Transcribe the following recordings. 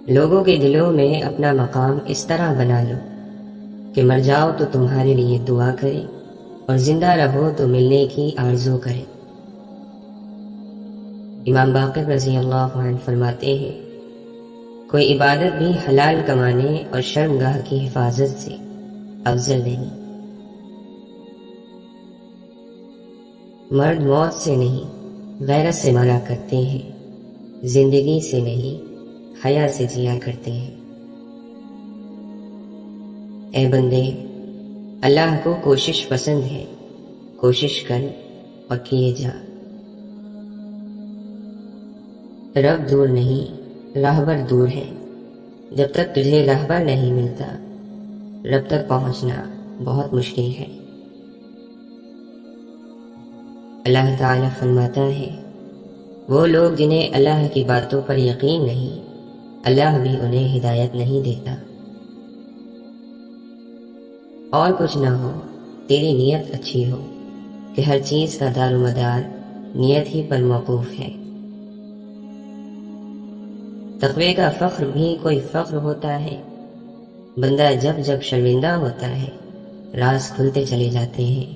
لوگوں کے دلوں میں اپنا مقام اس طرح بنا لو کہ مر جاؤ تو تمہارے لیے دعا کرے اور زندہ رہو تو ملنے کی آرزو کرے۔ امام باقر رضی اللہ عنہ فرماتے ہیں، کوئی عبادت بھی حلال کمانے اور شرمگاہ کی حفاظت سے افضل نہیں۔ مرد موت سے نہیں غیرت سے مرا کرتے ہیں، زندگی سے نہیں حیا سے جیا کرتے ہیں۔ اے بندے، اللہ کو کوشش پسند ہے، کوشش کر اور کیے جا۔ رب دور نہیں، راہبر دور ہے۔ جب تک تجھے راہبر نہیں ملتا، رب تک پہنچنا بہت مشکل ہے۔ اللہ تعالیٰ فرماتا ہے، وہ لوگ جنہیں اللہ کی باتوں پر یقین نہیں، اللہ بھی انہیں ہدایت نہیں دیتا۔ اور کچھ نہ ہو، تیری نیت اچھی ہو کہ ہر چیز کا دار و مدار نیت ہی پر موقوف ہے۔ تقوی کا فخر بھی کوئی فخر ہوتا ہے؟ بندہ جب جب شرمندہ ہوتا ہے، راز کھلتے چلے جاتے ہیں۔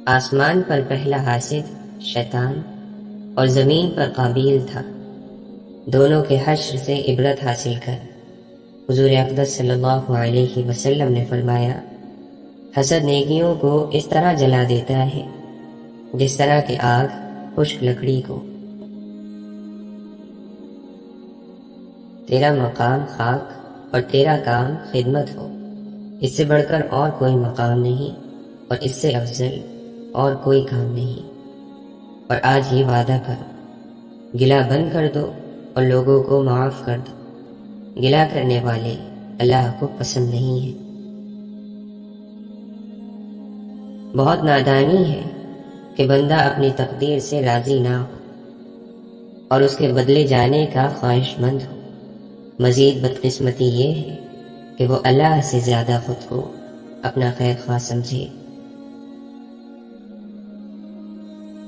آسمان پر پہلا حاسد شیطان اور زمین پر قابیل تھا۔ دونوں کے حشر سے عبرت حاصل کر حضور اقدس صلی اللہ علیہ وسلم نے فرمایا، حسد نیکیوں کو اس طرح جلا دیتا ہے جس طرح کہ آگ خشک لکڑی کو۔ تیرا مقام خاک اور تیرا کام خدمت ہو، اس سے بڑھ کر اور کوئی مقام نہیں اور اس سے افضل اور کوئی کام نہیں۔ اور آج یہ وعدہ کرو، گلہ بند کر دو اور لوگوں کو معاف کر دو۔ گلہ کرنے والے اللہ کو پسند نہیں ہیں۔ بہت نادانی ہے کہ بندہ اپنی تقدیر سے راضی نہ ہو اور اس کے بدلے جانے کا خواہش مند ہو۔ مزید بدقسمتی یہ ہے کہ وہ اللہ سے زیادہ خود کو اپنا خیر خواہ سمجھے۔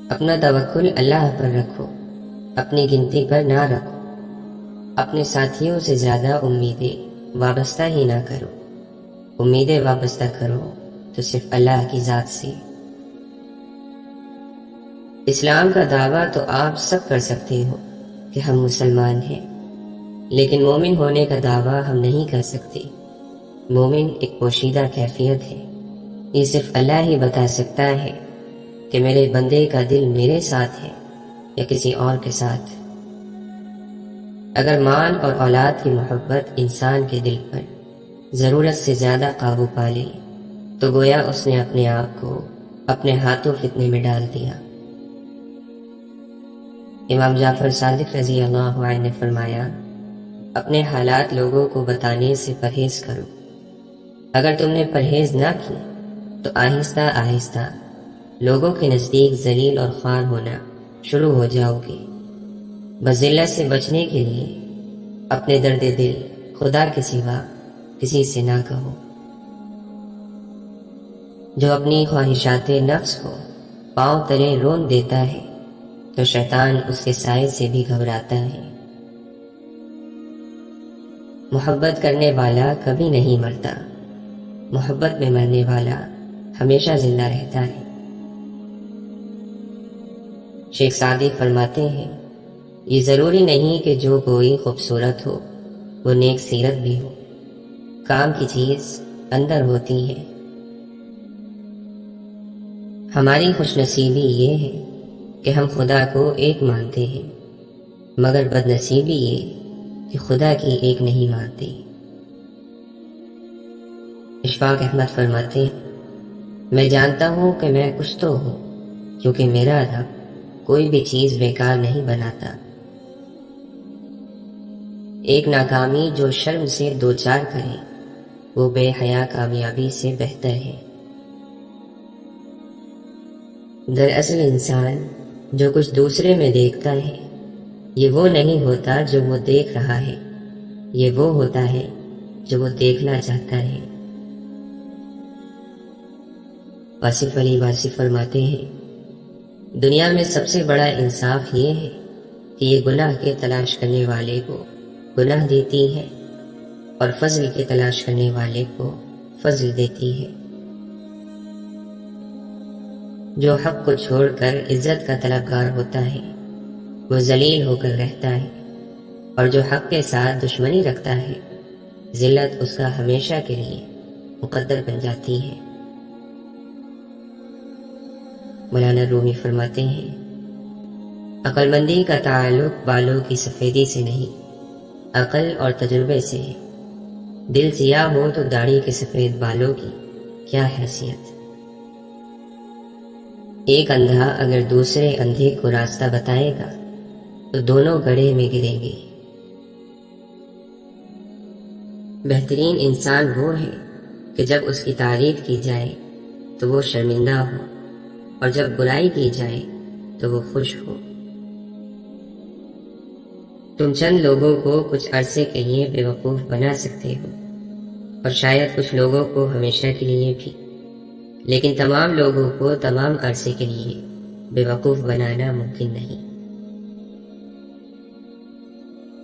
اپنا توکل اللہ پر رکھو، اپنی گنتی پر نہ رکھو۔ اپنے ساتھیوں سے زیادہ امیدیں وابستہ ہی نہ کرو، امیدیں وابستہ کرو تو صرف اللہ کی ذات سے۔ اسلام کا دعویٰ تو آپ سب کر سکتے ہو کہ ہم مسلمان ہیں، لیکن مومن ہونے کا دعویٰ ہم نہیں کر سکتے۔ مومن ایک پوشیدہ کیفیت ہے، یہ صرف اللہ ہی بتا سکتا ہے کہ میرے بندے کا دل میرے ساتھ ہے یا کسی اور کے ساتھ۔ اگر مال اور اولاد کی محبت انسان کے دل پر ضرورت سے زیادہ قابو پا لے تو گویا اس نے اپنے آپ کو اپنے ہاتھوں فتنے میں ڈال دیا۔ امام جعفر صادق رضی اللہ عنہ نے فرمایا، اپنے حالات لوگوں کو بتانے سے پرہیز کرو۔ اگر تم نے پرہیز نہ کی تو آہستہ آہستہ لوگوں کے نزدیک ذلیل اور خوار ہونا شروع ہو جاؤ گے۔ بس ذلت سے بچنے کے لیے اپنے درد دل خدا کے سوا کسی سے نہ کہو۔ جو اپنی خواہشات نفس کو پاؤں تلے رون دیتا ہے تو شیطان اس کے سائے سے بھی گھبراتا ہے۔ محبت کرنے والا کبھی نہیں مرتا، محبت میں مرنے والا ہمیشہ زندہ رہتا ہے۔ شیخ سعدی فرماتے ہیں، یہ ضروری نہیں کہ جو کوئی خوبصورت ہو وہ نیک سیرت بھی ہو، کام کی چیز اندر ہوتی ہے۔ ہماری خوش نصیبی یہ ہے کہ ہم خدا کو ایک مانتے ہیں، مگر بد نصیبی یہ کہ خدا کی ایک نہیں مانتے۔ اشفاق احمد فرماتے ہیں، میں جانتا ہوں کہ میں کچھ تو ہوں، کیونکہ میرا رب کوئی بھی چیز بیکار نہیں بناتا۔ ایک ناکامی جو شرم سے دوچار کرے وہ بے حیا کامیابی سے بہتر ہے۔ دراصل انسان جو کچھ دوسرے میں دیکھتا ہے یہ وہ نہیں ہوتا جو وہ دیکھ رہا ہے، یہ وہ ہوتا ہے جو وہ دیکھنا چاہتا ہے۔ واصف علی واصف فرماتے ہیں، دنیا میں سب سے بڑا انصاف یہ ہے کہ یہ گناہ کے تلاش کرنے والے کو گناہ دیتی ہے اور فضل کے تلاش کرنے والے کو فضل دیتی ہے۔ جو حق کو چھوڑ کر عزت کا طلبگار ہوتا ہے وہ ذلیل ہو کر رہتا ہے، اور جو حق کے ساتھ دشمنی رکھتا ہے ذلت اس کا ہمیشہ کے لیے مقدر بن جاتی ہے۔ مولانا رومی فرماتے ہیں، عقل مندی کا تعلق بالوں کی سفیدی سے نہیں، عقل اور تجربے سے ہے۔ دل سیاہ ہو تو داڑھی کے سفید بالوں کی کیا حیثیت۔ ایک اندھا اگر دوسرے اندھے کو راستہ بتائے گا تو دونوں گڑھے میں گریں گے۔ بہترین انسان وہ ہے کہ جب اس کی تعریف کی جائے تو وہ شرمندہ ہو، اور جب برائی کی جائے تو وہ خوش ہو۔ تم چند لوگوں کو کچھ عرصے کے لیے بے وقوف بنا سکتے ہو، اور شاید کچھ لوگوں کو ہمیشہ کے لیے بھی، لیکن تمام لوگوں کو تمام عرصے کے لیے بے وقوف بنانا ممکن نہیں۔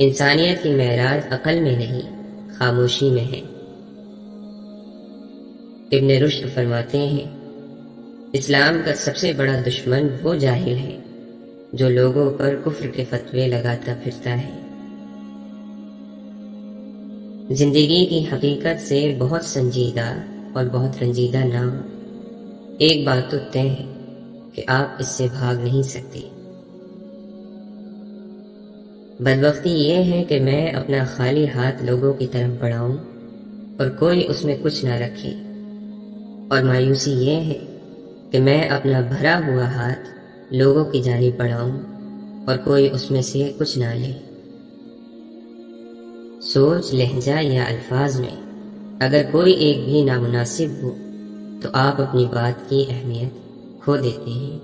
انسانیت کی معراج عقل میں نہیں، خاموشی میں ہے۔ ابن رشد فرماتے ہیں، اسلام کا سب سے بڑا دشمن وہ جاہل ہے جو لوگوں پر کفر کے فتوے لگاتا پھرتا ہے۔ زندگی کی حقیقت سے بہت سنجیدہ اور بہت رنجیدہ نہ ہو۔ ایک بات تو طے ہے کہ آپ اس سے بھاگ نہیں سکتے۔ بدبختی یہ ہے کہ میں اپنا خالی ہاتھ لوگوں کی طرف بڑھاؤں اور کوئی اس میں کچھ نہ رکھے، اور مایوسی یہ ہے کہ میں اپنا بھرا ہوا ہاتھ لوگوں کی جانب بڑھاؤں اور کوئی اس میں سے کچھ نہ لے۔ سوچ، لہجہ یا الفاظ میں اگر کوئی ایک بھی نامناسب ہو تو آپ اپنی بات کی اہمیت کھو دیتے ہیں۔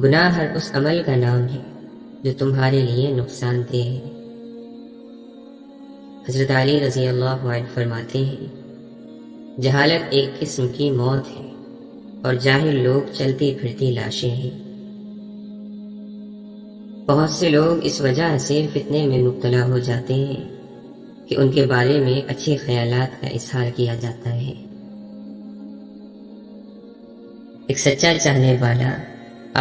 گناہ ہر اس عمل کا نام ہے جو تمہارے لیے نقصان دہ ہے۔ حضرت علی رضی اللہ عنہ فرماتے ہیں، جہالت ایک قسم کی موت ہے اور جاہل لوگ چلتی پھرتی لاشیں ہیں۔ بہت سے لوگ اس وجہ سے فتنے میں مبتلا ہو جاتے ہیں کہ ان کے بارے میں اچھے خیالات کا اظہار کیا جاتا ہے۔ ایک سچا چاہنے والا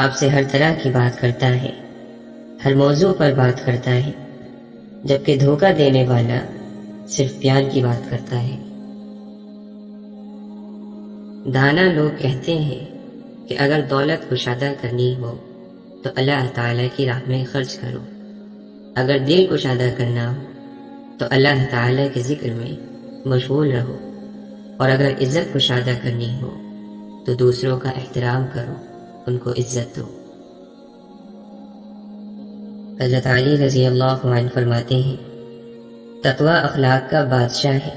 آپ سے ہر طرح کی بات کرتا ہے، ہر موضوع پر بات کرتا ہے، جبکہ دھوکہ دینے والا صرف پیار کی بات کرتا ہے۔ دانا لوگ کہتے ہیں کہ اگر دولت کشادہ کرنی ہو تو اللہ تعالیٰ کی راہ میں خرچ کرو، اگر دل کشادہ کرنا ہو تو اللہ تعالیٰ کے ذکر میں مشغول رہو، اور اگر عزت کشادہ کرنی ہو تو دوسروں کا احترام کرو، ان کو عزت دو۔ حضرت علی رضی اللہ عنہ فرماتے ہیں، تقوی اخلاق کا بادشاہ ہے،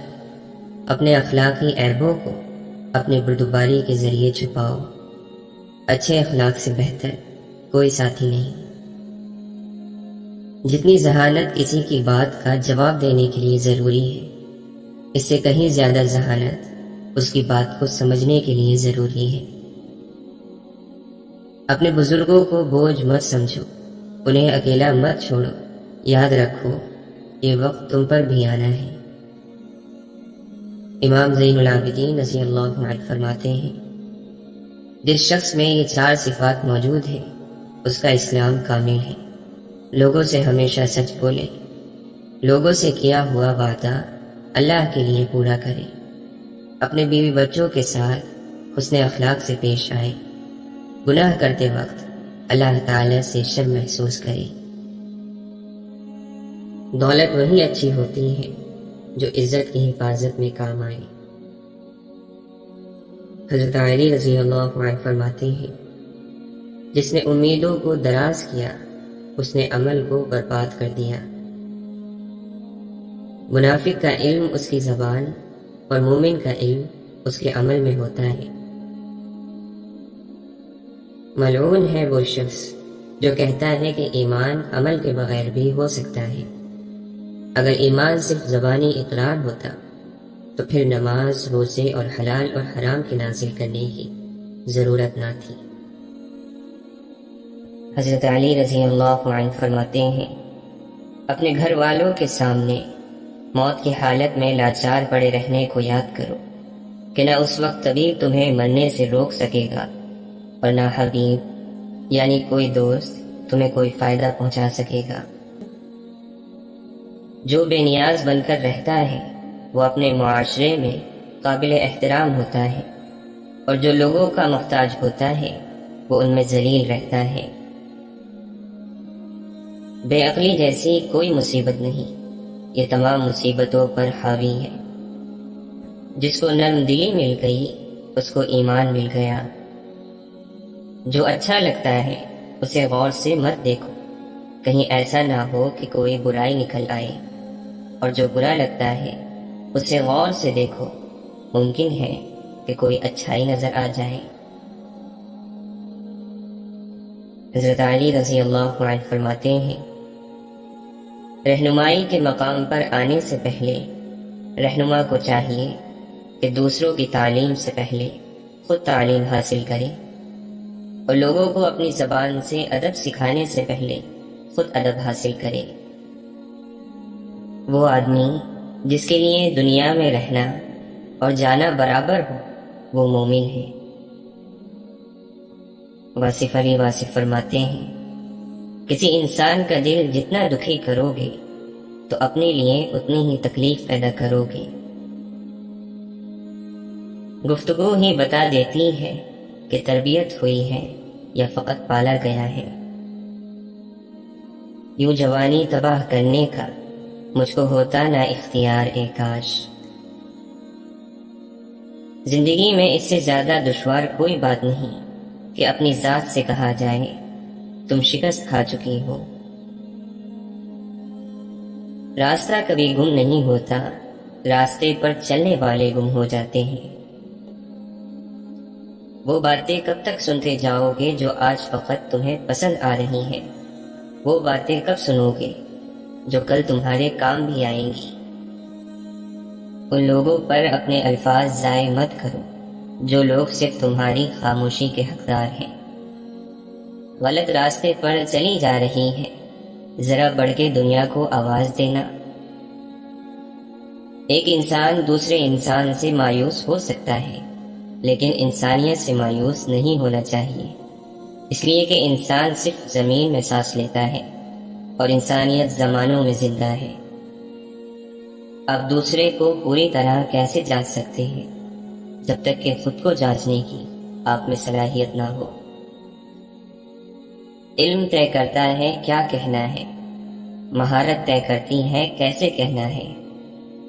اپنے اخلاقی عیبوں کو اپنے بردباری کے ذریعے چھپاؤ، اچھے اخلاق سے بہتر کوئی ساتھی نہیں۔ جتنی ذہانت کسی کی بات کا جواب دینے کے لیے ضروری ہے، اس سے کہیں زیادہ ذہانت اس کی بات کو سمجھنے کے لیے ضروری ہے۔ اپنے بزرگوں کو بوجھ مت سمجھو، انہیں اکیلا مت چھوڑو، یاد رکھو یہ وقت تم پر بھی آنا ہے۔ امام زین العابدین رضی اللہ عنہ فرماتے ہیں، جس شخص میں یہ 4 صفات موجود ہیں اس کا اسلام کامل ہے۔ لوگوں سے ہمیشہ سچ بولے، لوگوں سے کیا ہوا وعدہ اللہ کے لیے پورا کرے، اپنے بیوی بچوں کے ساتھ حسن اخلاق سے پیش آئے، گناہ کرتے وقت اللہ تعالی سے شرم محسوس کرے۔ دولت وہی اچھی ہوتی ہے جو عزت کی حفاظت میں کام آئے۔ حضرت علی رضی اللہ عنہ فرماتے ہیں، جس نے امیدوں کو دراز کیا اس نے عمل کو برباد کر دیا۔ منافق کا علم اس کی زبان اور مومن کا علم اس کے عمل میں ہوتا ہے۔ ملعون ہے وہ شخص جو کہتا ہے کہ ایمان عمل کے بغیر بھی ہو سکتا ہے۔ اگر ایمان صرف زبانی اقرار ہوتا تو پھر نماز، روزے اور حلال اور حرام کے نازل کرنے کی ضرورت نہ تھی۔ حضرت علی رضی اللہ عنہ فرماتے ہیں، اپنے گھر والوں کے سامنے موت کی حالت میں لاچار پڑے رہنے کو یاد کرو کہ نہ اس وقت طبیب تمہیں مرنے سے روک سکے گا اور نہ حبیب یعنی کوئی دوست تمہیں کوئی فائدہ پہنچا سکے گا۔ جو بے نیاز بن کر رہتا ہے وہ اپنے معاشرے میں قابل احترام ہوتا ہے، اور جو لوگوں کا محتاج ہوتا ہے وہ ان میں ذلیل رہتا ہے۔ بے عقلی جیسی کوئی مصیبت نہیں، یہ تمام مصیبتوں پر حاوی ہے۔ جس کو نرم دلی مل گئی اس کو ایمان مل گیا۔ جو اچھا لگتا ہے اسے غور سے مت دیکھو، کہیں ایسا نہ ہو کہ کوئی برائی نکل آئے، اور جو برا لگتا ہے اسے غور سے دیکھو، ممکن ہے کہ کوئی اچھائی نظر آ جائے۔ حضرت علی رضی اللہ عنہ فرماتے ہیں، رہنمائی کے مقام پر آنے سے پہلے رہنما کو چاہیے کہ دوسروں کی تعلیم سے پہلے خود تعلیم حاصل کرے، اور لوگوں کو اپنی زبان سے ادب سکھانے سے پہلے خود ادب حاصل کرے۔ وہ آدمی جس کے لیے دنیا میں رہنا اور جانا برابر ہو وہ مومن ہے۔ واصف علی واصف فرماتے ہیں، کسی انسان کا دل جتنا دکھی کرو گے تو اپنے لیے اتنی ہی تکلیف پیدا کرو گے۔ گفتگو ہی بتا دیتی ہے کہ تربیت ہوئی ہے یا فقط پالا گیا ہے۔ یوں جوانی تباہ کرنے کا مجھ کو ہوتا نہ اختیار اے کاش۔ زندگی میں اس سے زیادہ دشوار کوئی بات نہیں کہ اپنی ذات سے کہا جائے تم شکست کھا چکی ہو۔ راستہ کبھی گم نہیں ہوتا، راستے پر چلنے والے گم ہو جاتے ہیں۔ وہ باتیں کب تک سنتے جاؤ گے جو آج فقط تمہیں پسند آ رہی ہیں؟ وہ باتیں کب سنو گے جو کل تمہارے کام بھی آئیں گی؟ ان لوگوں پر اپنے الفاظ ضائع مت کرو جو لوگ صرف تمہاری خاموشی کے حقدار ہیں۔ غلط راستے پر چلی جا رہی ہے، ذرا بڑھ کے دنیا کو آواز دینا۔ ایک انسان دوسرے انسان سے مایوس ہو سکتا ہے، لیکن انسانیت سے مایوس نہیں ہونا چاہیے، اس لیے کہ انسان صرف زمین میں سانس لیتا ہے اور انسانیت زمانوں میں زندہ ہے۔ آپ دوسرے کو پوری طرح کیسے جانچ سکتے ہیں جب تک کہ خود کو جانچنے کی آپ میں صلاحیت نہ ہو؟ علم طے کرتا ہے کیا کہنا ہے، مہارت طے کرتی ہے کیسے کہنا ہے،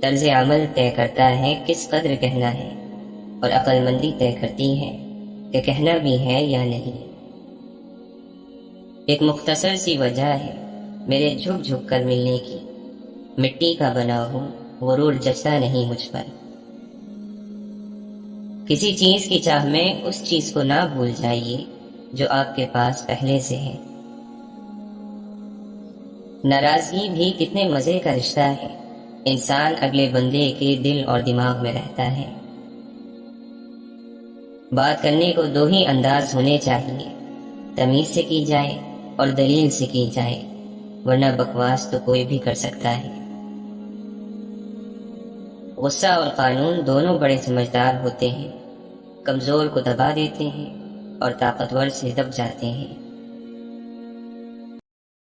طرز عمل طے کرتا ہے کس قدر کہنا ہے، اور عقل مندی طے کرتی ہے کہ کہنا بھی ہے یا نہیں۔ ایک مختصر سی وجہ ہے میرے جھک جھک کر ملنے کی، مٹی کا بنا ہوں غرور جچتا نہیں مجھ پر۔ کسی چیز کی چاہ میں اس چیز کو نہ بھول جائیے جو آپ کے پاس پہلے سے ہے۔ ناراضگی بھی کتنے مزے کا رشتہ ہے، انسان اگلے بندے کے دل اور دماغ میں رہتا ہے۔ بات کرنے کو دو ہی انداز ہونے چاہیے، تمیز سے کی جائے اور دلیل سے کی جائے، ورنہ بکواس تو کوئی بھی کر سکتا ہے۔ غصہ اور قانون دونوں بڑے سمجھدار ہوتے ہیں، کمزور کو دبا دیتے ہیں اور طاقتور سے دب جاتے ہیں۔